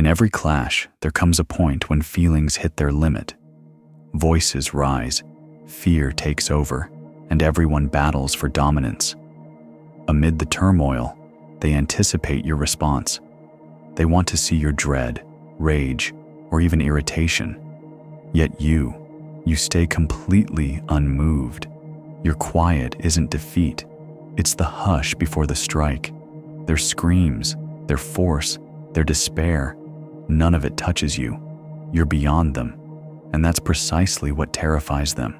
In every clash, there comes a point when feelings hit their limit. Voices rise, fear takes over, and everyone battles for dominance. Amid the turmoil, they anticipate your response. They want to see your dread, rage, or even irritation. Yet you stay completely unmoved. Your quiet isn't defeat. It's the hush before the strike. Their screams, their force, their despair, none of it touches you. You're beyond them, and that's precisely what terrifies them.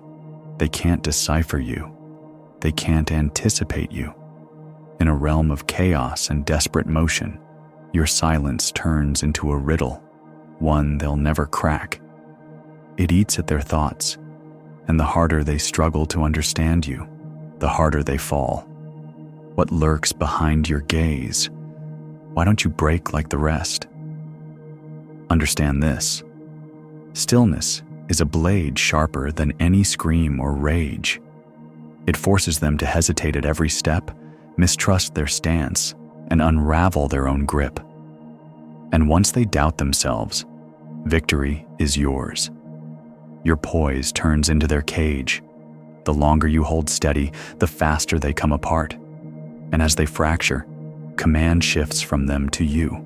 They can't decipher you. They can't anticipate you. In a realm of chaos and desperate motion, your silence turns into a riddle, one they'll never crack. It eats at their thoughts, and the harder they struggle to understand you, the harder they fall. What lurks behind your gaze? Why don't you break like the rest? Understand this. Stillness is a blade sharper than any scream or rage. It forces them to hesitate at every step, mistrust their stance, and unravel their own grip. And once they doubt themselves, victory is yours. Your poise turns into their cage. The longer you hold steady, the faster they come apart. And as they fracture, command shifts from them to you.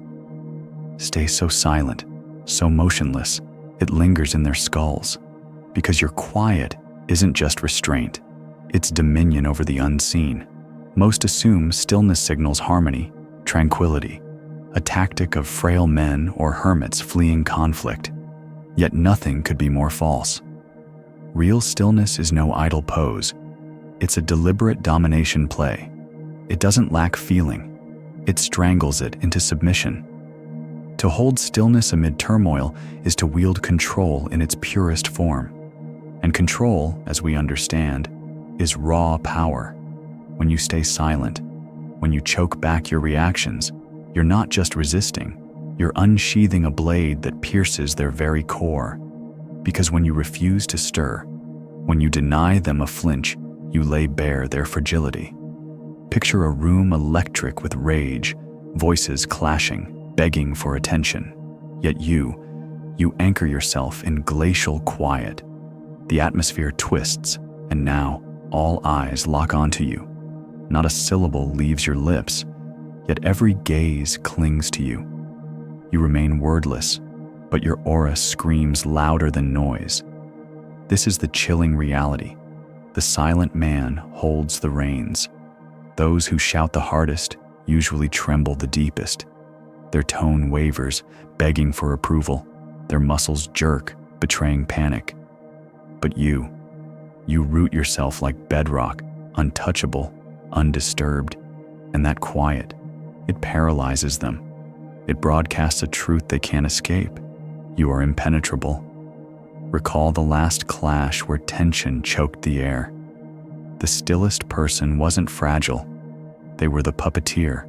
Stay so silent, so motionless, it lingers in their skulls. Because your quiet isn't just restraint, it's dominion over the unseen. Most assume stillness signals harmony, tranquility, a tactic of frail men or hermits fleeing conflict. Yet nothing could be more false. Real stillness is no idle pose. It's a deliberate domination play. It doesn't lack feeling. It strangles it into submission. To hold stillness amid turmoil is to wield control in its purest form. And control, as we understand, is raw power. When you stay silent, when you choke back your reactions, you're not just resisting, you're unsheathing a blade that pierces their very core. Because when you refuse to stir, when you deny them a flinch, you lay bare their fragility. Picture a room electric with rage, voices clashing, begging for attention. Yet you anchor yourself in glacial quiet. The atmosphere twists, and now all eyes lock onto you. Not a syllable leaves your lips, yet every gaze clings to you. You remain wordless, but your aura screams louder than noise. This is the chilling reality. The silent man holds the reins. Those who shout the hardest usually tremble the deepest. Their tone wavers, begging for approval. Their muscles jerk, betraying panic. But you root yourself like bedrock, untouchable, undisturbed, and that quiet, it paralyzes them. It broadcasts a truth they can't escape. You are impenetrable. Recall the last clash where tension choked the air. The stillest person wasn't fragile. They were the puppeteer,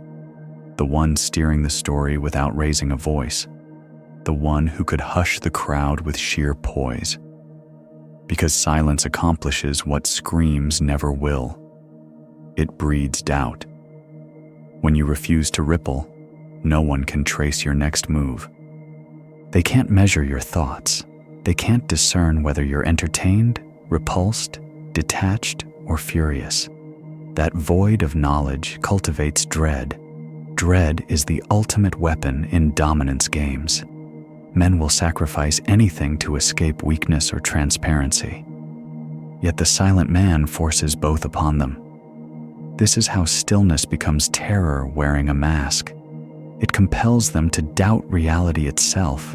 the one steering the story without raising a voice, the one who could hush the crowd with sheer poise. Because silence accomplishes what screams never will. It breeds doubt. When you refuse to ripple, no one can trace your next move. They can't measure your thoughts. They can't discern whether you're entertained, repulsed, detached, or furious. That void of knowledge cultivates dread. Dread is the ultimate weapon in dominance games. Men will sacrifice anything to escape weakness or transparency. Yet the silent man forces both upon them. This is how stillness becomes terror wearing a mask. It compels them to doubt reality itself.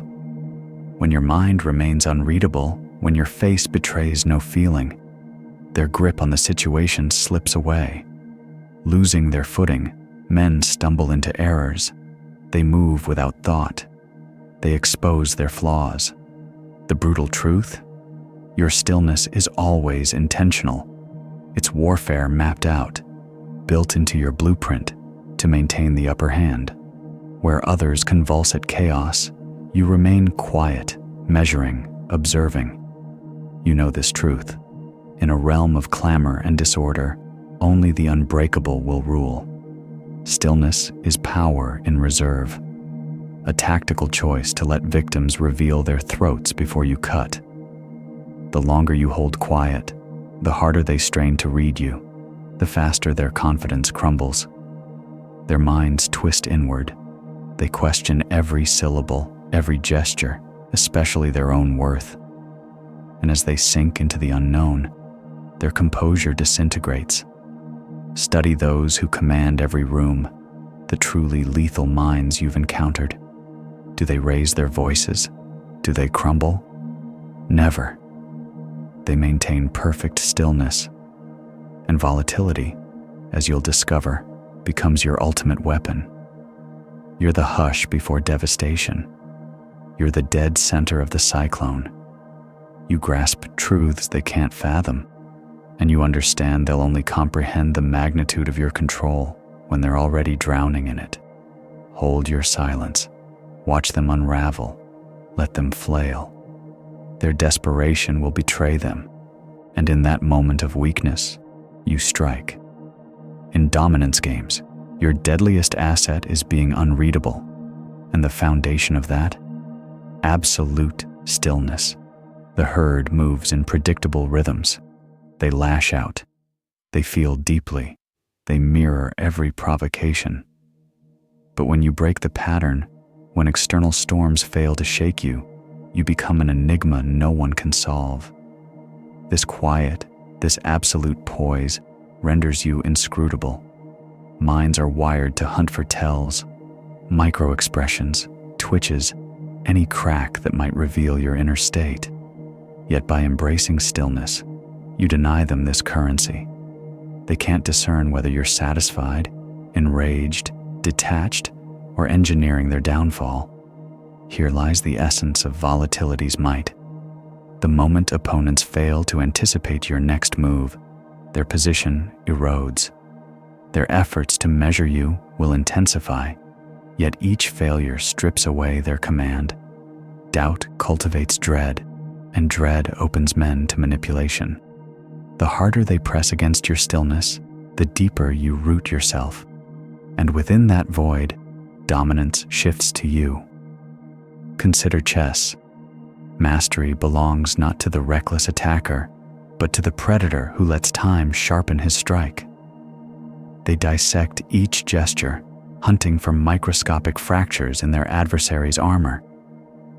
When your mind remains unreadable, when your face betrays no feeling, their grip on the situation slips away. Losing their footing, men stumble into errors. They move without thought. They expose their flaws. The brutal truth? Your stillness is always intentional. It's warfare mapped out, built into your blueprint to maintain the upper hand. Where others convulse at chaos, you remain quiet, measuring, observing. You know this truth. In a realm of clamor and disorder, only the unbreakable will rule. Stillness is power in reserve. a tactical choice to let victims reveal their throats before you cut. The longer you hold quiet, the harder they strain to read you, the faster their confidence crumbles. Their minds twist inward. They question every syllable, every gesture, especially their own worth. And as they sink into the unknown, their composure disintegrates. Study those who command every room, the truly lethal minds you've encountered. Do they raise their voices? Do they crumble? Never. They maintain perfect stillness. And volatility, as you'll discover, becomes your ultimate weapon. You're the hush before devastation. You're the dead center of the cyclone. You grasp truths they can't fathom, and you understand they'll only comprehend the magnitude of your control when they're already drowning in it. Hold your silence. Watch them unravel. Let them flail. Their desperation will betray them, and in that moment of weakness, you strike. In dominance games, your deadliest asset is being unreadable, and the foundation of that? Absolute stillness. The herd moves in predictable rhythms. They lash out. They feel deeply. They mirror every provocation. But when you break the pattern, when external storms fail to shake you, you become an enigma no one can solve. This quiet, this absolute poise renders you inscrutable. Minds are wired to hunt for tells, micro-expressions, twitches, any crack that might reveal your inner state. Yet by embracing stillness, you deny them this currency. They can't discern whether you're satisfied, enraged, detached, or engineering their downfall. Here lies the essence of volatility's might. The moment opponents fail to anticipate your next move, their position erodes. Their efforts to measure you will intensify, yet each failure strips away their command. Doubt cultivates dread, and dread opens men to manipulation. The harder they press against your stillness, the deeper you root yourself. And within that void, dominance shifts to you. Consider chess. Mastery belongs not to the reckless attacker, but to the predator who lets time sharpen his strike. They dissect each gesture, hunting for microscopic fractures in their adversary's armor.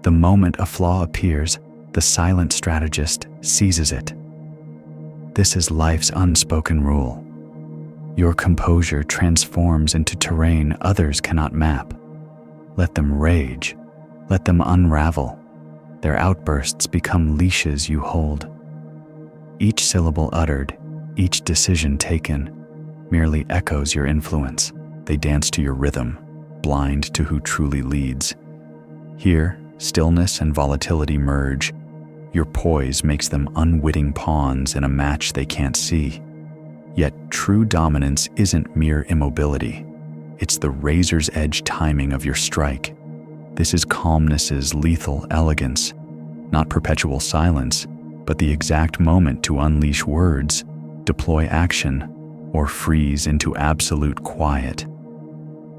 The moment a flaw appears, the silent strategist seizes it. This is life's unspoken rule. Your composure transforms into terrain others cannot map. Let them rage. Let them unravel. Their outbursts become leashes you hold. Each syllable uttered, each decision taken, merely echoes your influence. They dance to your rhythm, blind to who truly leads. Here, stillness and volatility merge. Your poise makes them unwitting pawns in a match they can't see. Yet true dominance isn't mere immobility. It's the razor's edge timing of your strike. This is calmness's lethal elegance, not perpetual silence, but the exact moment to unleash words, deploy action, or freeze into absolute quiet.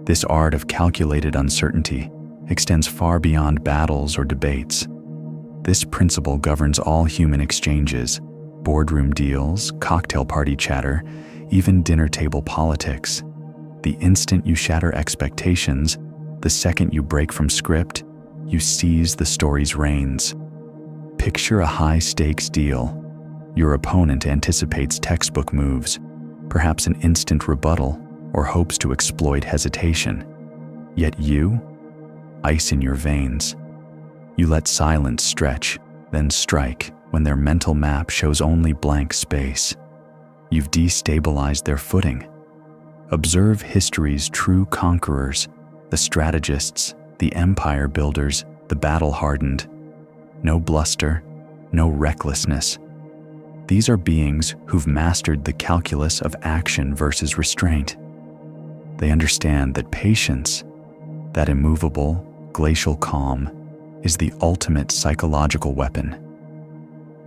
This art of calculated uncertainty extends far beyond battles or debates. This principle governs all human exchanges, boardroom deals, cocktail party chatter, even dinner table politics. The instant you shatter expectations, the second you break from script, you seize the story's reins. Picture a high-stakes deal. Your opponent anticipates textbook moves, perhaps an instant rebuttal, or hopes to exploit hesitation. Yet you, ice in your veins. You let silence stretch, then strike when their mental map shows only blank space. You've destabilized their footing. Observe history's true conquerors, the strategists, the empire builders, the battle-hardened. No bluster, no recklessness. These are beings who've mastered the calculus of action versus restraint. They understand that patience, that immovable, glacial calm, is the ultimate psychological weapon.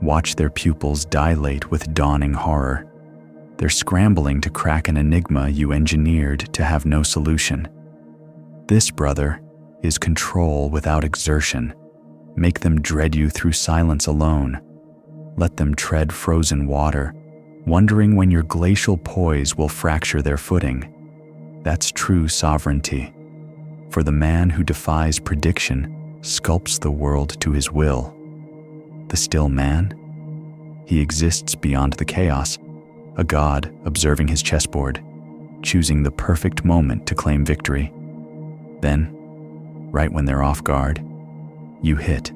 Watch their pupils dilate with dawning horror. They're scrambling to crack an enigma you engineered to have no solution. This, brother, is control without exertion. Make them dread you through silence alone. Let them tread frozen water, wondering when your glacial poise will fracture their footing. That's true sovereignty. For the man who defies prediction sculpts the world to his will. The still man? He exists beyond the chaos, a god observing his chessboard, choosing the perfect moment to claim victory. Then, right when they're off guard, you hit.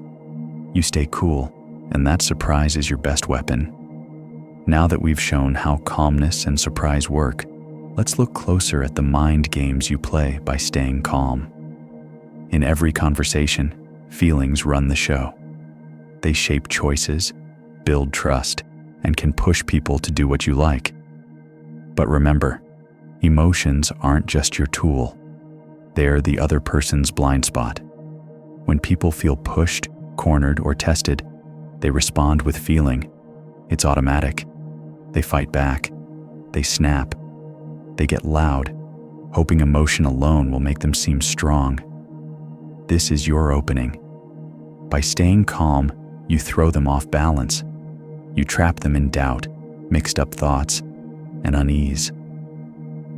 You stay cool, and that surprise is your best weapon. Now that we've shown how calmness and surprise work, let's look closer at the mind games you play by staying calm. In every conversation, feelings run the show. They shape choices, build trust, and can push people to do what you like. But remember, emotions aren't just your tool. They're the other person's blind spot. When people feel pushed, cornered, or tested, they respond with feeling. It's automatic. They fight back. They snap. They get loud, hoping emotion alone will make them seem strong. This is your opening. By staying calm, you throw them off balance. You trap them in doubt, mixed up thoughts, and unease.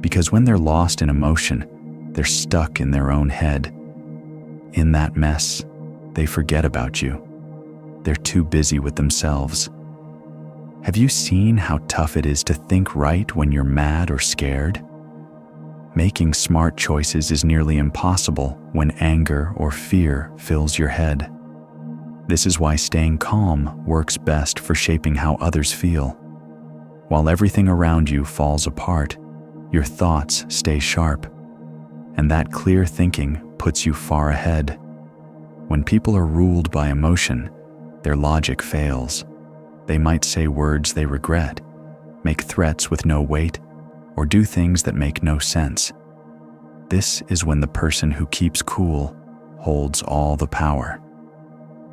Because when they're lost in emotion, they're stuck in their own head. In that mess, they forget about you. They're too busy with themselves. Have you seen how tough it is to think right when you're mad or scared? Making smart choices is nearly impossible when anger or fear fills your head. This is why staying calm works best for shaping how others feel. While everything around you falls apart, your thoughts stay sharp, and that clear thinking puts you far ahead. When people are ruled by emotion, their logic fails. They might say words they regret, make threats with no weight, or do things that make no sense. This is when the person who keeps cool holds all the power.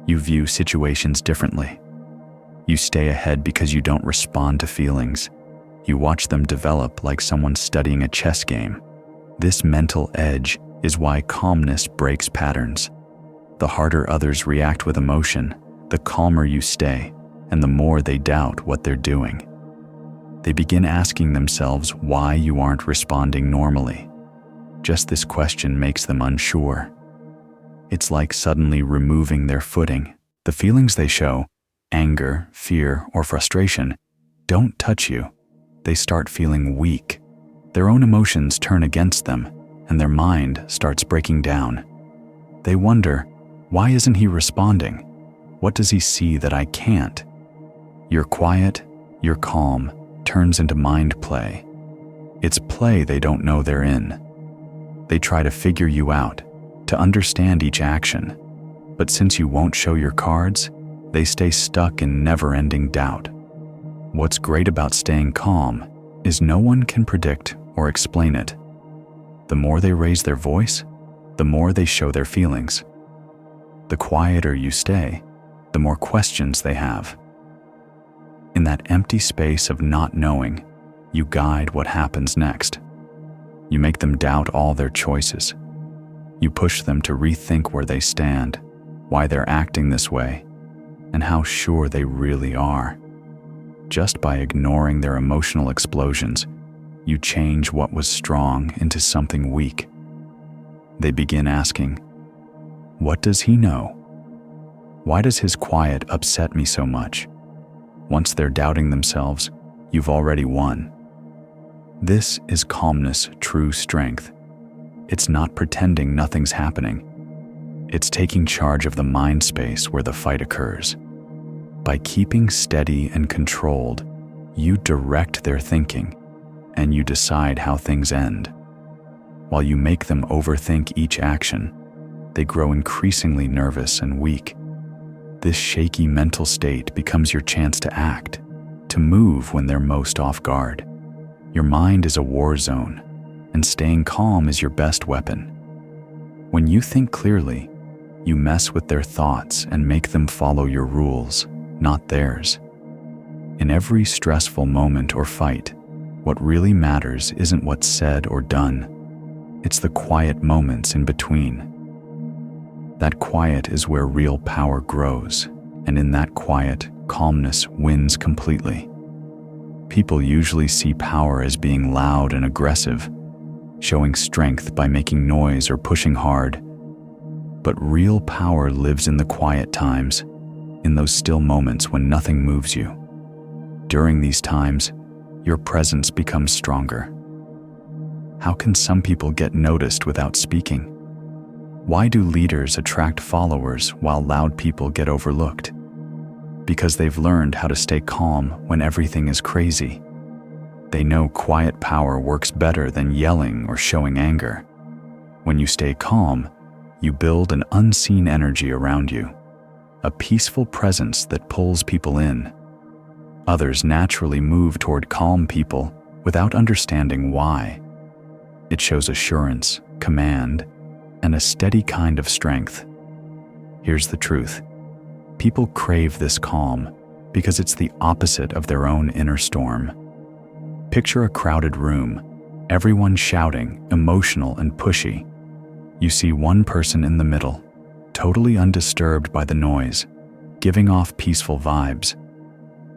You view situations differently. You stay ahead because you don't respond to feelings. You watch them develop like someone studying a chess game. This mental edge is why calmness breaks patterns. The harder others react with emotion, the calmer you stay, and the more they doubt what they're doing. They begin asking themselves why you aren't responding normally. Just this question makes them unsure. It's like suddenly removing their footing. The feelings they show, anger, fear, or frustration, don't touch you. They start feeling weak. Their own emotions turn against them, and their mind starts breaking down. They wonder, why isn't he responding? What does he see that I can't? Your quiet, your calm, turns into mind play. It's play they don't know they're in. They try to figure you out, to understand each action. But since you won't show your cards, they stay stuck in never-ending doubt. What's great about staying calm is no one can predict or explain it. The more they raise their voice, the more they show their feelings. The quieter you stay, the more questions they have. In that empty space of not knowing, you guide what happens next. You make them doubt all their choices. You push them to rethink where they stand, why they're acting this way, and how sure they really are. Just by ignoring their emotional explosions, you change what was strong into something weak. They begin asking, what does he know? Why does his quiet upset me so much? Once they're doubting themselves, you've already won. This is calmness' true strength. It's not pretending nothing's happening. It's taking charge of the mind space where the fight occurs. By keeping steady and controlled, you direct their thinking, and you decide how things end. While you make them overthink each action, they grow increasingly nervous and weak. This shaky mental state becomes your chance to act, to move when they're most off guard. Your mind is a war zone, and staying calm is your best weapon. When you think clearly, you mess with their thoughts and make them follow your rules, not theirs. In every stressful moment or fight, what really matters isn't what's said or done. It's the quiet moments in between. That quiet is where real power grows, and in that quiet, calmness wins completely. People usually see power as being loud and aggressive, showing strength by making noise or pushing hard. But real power lives in the quiet times, in those still moments when nothing moves you. During these times, your presence becomes stronger. How can some people get noticed without speaking? Why do leaders attract followers while loud people get overlooked? Because they've learned how to stay calm when everything is crazy. They know quiet power works better than yelling or showing anger. When you stay calm, you build an unseen energy around you, a peaceful presence that pulls people in. Others naturally move toward calm people without understanding why. It shows assurance, command, and a steady kind of strength. Here's the truth. People crave this calm because it's the opposite of their own inner storm. Picture a crowded room, everyone shouting, emotional and pushy. You see one person in the middle, totally undisturbed by the noise, giving off peaceful vibes.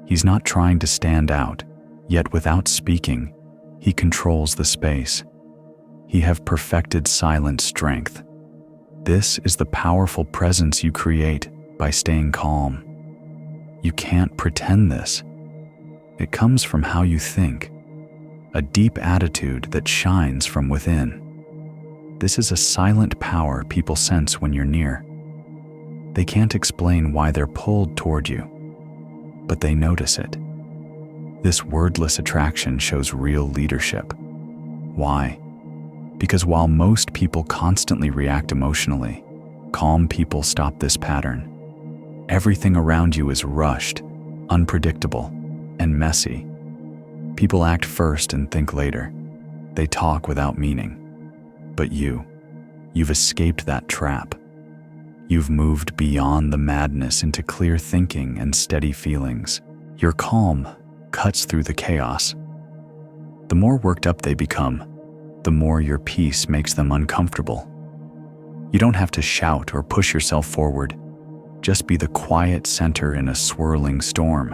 He's not trying to stand out, yet without speaking, he controls the space. He have perfected silent strength. This is the powerful presence you create by staying calm. You can't pretend this. It comes from how you think, a deep attitude that shines from within. This is a silent power people sense when you're near. They can't explain why they're pulled toward you, but they notice it. This wordless attraction shows real leadership. Why? Because while most people constantly react emotionally, calm people stop this pattern. Everything around you is rushed, unpredictable, and messy. People act first and think later. They talk without meaning. But you've escaped that trap. You've moved beyond the madness into clear thinking and steady feelings. Your calm cuts through the chaos. The more worked up they become, the more your peace makes them uncomfortable. You don't have to shout or push yourself forward. Just be the quiet center in a swirling storm.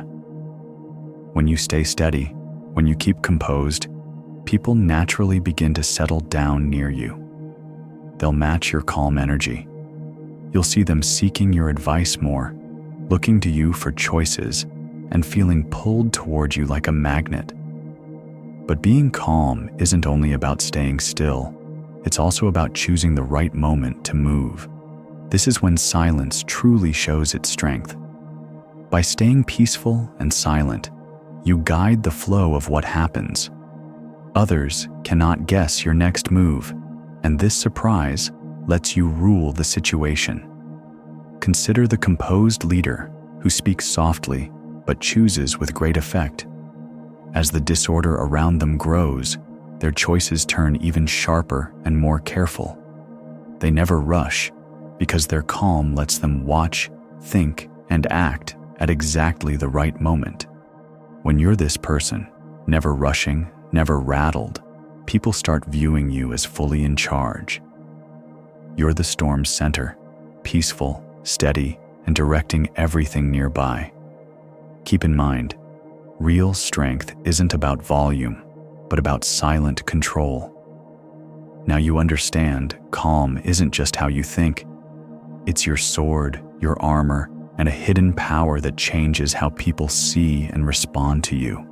When you stay steady, when you keep composed, people naturally begin to settle down near you. They'll match your calm energy. You'll see them seeking your advice more, looking to you for choices, and feeling pulled toward you like a magnet. But being calm isn't only about staying still, it's also about choosing the right moment to move. This is when silence truly shows its strength. By staying peaceful and silent, you guide the flow of what happens. Others cannot guess your next move, and this surprise lets you rule the situation. Consider the composed leader who speaks softly but chooses with great effect. As the disorder around them grows, their choices turn even sharper and more careful. They never rush, because their calm lets them watch, think, and act at exactly the right moment. When you're this person, never rushing, never rattled, people start viewing you as fully in charge. You're the storm's center, peaceful, steady, and directing everything nearby. Keep in mind, real strength isn't about volume, but about silent control. Now you understand, calm isn't just how you think. It's your sword, your armor, and a hidden power that changes how people see and respond to you.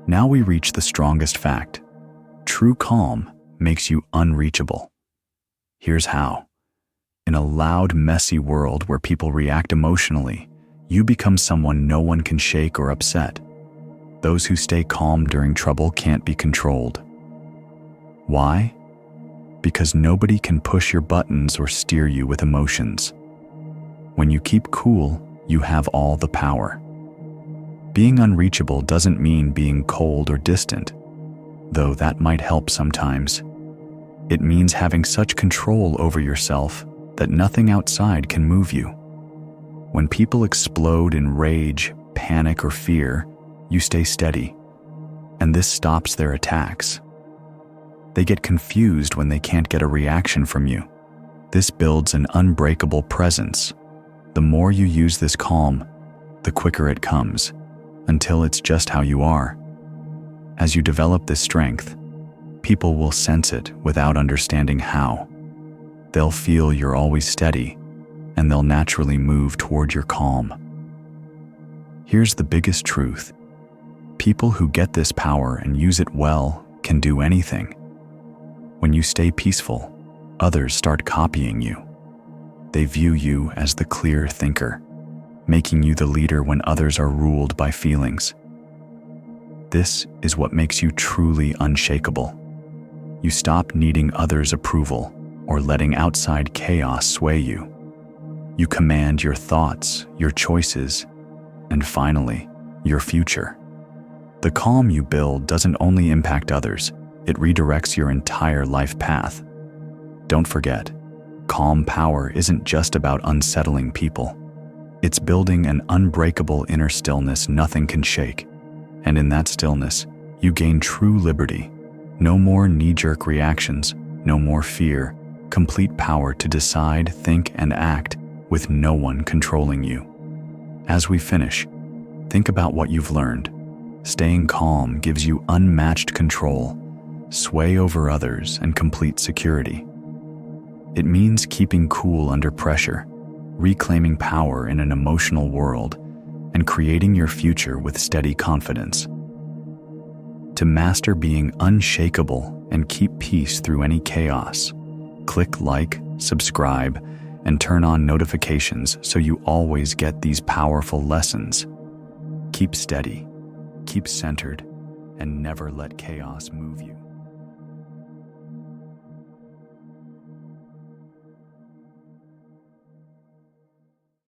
Now we reach the strongest fact. True calm makes you unreachable. Here's how. In a loud, messy world where people react emotionally, you become someone no one can shake or upset. Those who stay calm during trouble can't be controlled. Why? Because nobody can push your buttons or steer you with emotions. When you keep cool, you have all the power. Being unreachable doesn't mean being cold or distant, though that might help sometimes. It means having such control over yourself that nothing outside can move you. When people explode in rage, panic, or fear, you stay steady, and this stops their attacks. They get confused when they can't get a reaction from you. This builds an unbreakable presence. The more you use this calm, the quicker it comes, until it's just how you are. As you develop this strength, people will sense it without understanding how. They'll feel you're always steady, and they'll naturally move toward your calm. Here's the biggest truth. People who get this power and use it well can do anything. When you stay peaceful, others start copying you. They view you as the clear thinker, making you the leader when others are ruled by feelings. This is what makes you truly unshakable. You stop needing others' approval or letting outside chaos sway you. You command your thoughts, your choices, and finally, your future. The calm you build doesn't only impact others, it redirects your entire life path. Don't forget, calm power isn't just about unsettling people. It's building an unbreakable inner stillness nothing can shake. And in that stillness, you gain true liberty. No more knee-jerk reactions, no more fear, complete power to decide, think, and act with no one controlling you. As we finish, think about what you've learned. Staying calm gives you unmatched control, sway over others, and complete security. It means keeping cool under pressure, reclaiming power in an emotional world, and creating your future with steady confidence. To master being unshakable and keep peace through any chaos, click like, subscribe, and turn on notifications so you always get these powerful lessons. Keep steady, keep centered, and never let chaos move you.